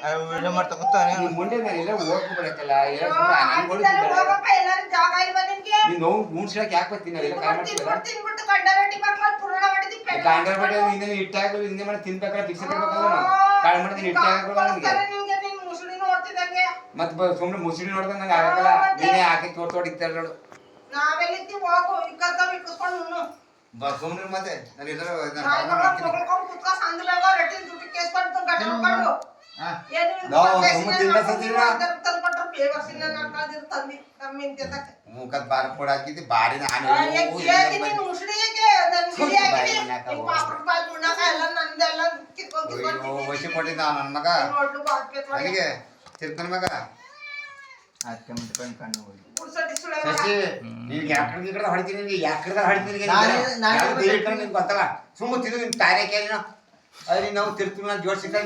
video ಮಾಡ್ತಾ ಕೂತಾನೆ ಮುಂದೆ ನಾನು ಎಲ್ಲ ಹೋಗ್ಬಿಟ್ಟು ಬರಕಲ್ಲ ನೀನು ಮೂಡ್ಸಕ್ಕೆ ಯಾಕೆ ಬರ್ತೀನಿ ನಾವೆಲ್ಲ ಕಾಯ್ ಮಾಡ್ತೀವಲ್ಲ ಕಾಂಡರ್ ಬಟ್ಟೆ ಹಿಂದೆ ಇಟ್ಟಾಗ ಹಿಂದೆ ಮಾಡಿ ತಿನ್ಬೇಕಲ್ಲ ಭಿಕ್ಷೆ ಕೊಡ್ಬೇಕಲ್ಲ ನಾವು ಕಾಳು ಮಾಡಿದ್ರೆ ಇಟ್ಟಾಗಲ್ಲ ನನಗೆ ಮತ್ತೆ ಸುಮ್ಮನೆ ಮುಸುಡಿ ನೋಡಿದ್ರೆ ನಂಗೆ ಆಗಲ್ಲ ನೀನೇ ಹಾಕಿ ತೋಟ ಇಕ್ತಾರೆ ನೋಡು ಸುಮ್ಮನೆ ಮತ್ತೆ ನಾನು ಮುಖದ ಬಾರ ಕೂಡ ಹಾಕಿದ್ದೆ ಬಾರಿ ವಶಿ ಕೊಟ್ಟಿದ್ದ ನನ್ನ ಮಗ ನನಗೆ ತಿರ್ಕನ್ ಮಗ ಶಶಿ ನೀನ್ ಯಾಕಡೆ ಹೊಡಿತೀನಿ ಯಾಕಡೆ ಹೊಡಿತೀನಿ ಗೊತ್ತಲ್ಲ ಸುಮ್ಮ ತಿಂದು ನಿನ್ ತಾನೇ ಕೇಳಿನ ಅದ್ರಿ ನಾವು ತಿರ್ತೀವಿ ನಾನು ಜೋಡ್ಸಿಕ್ಕ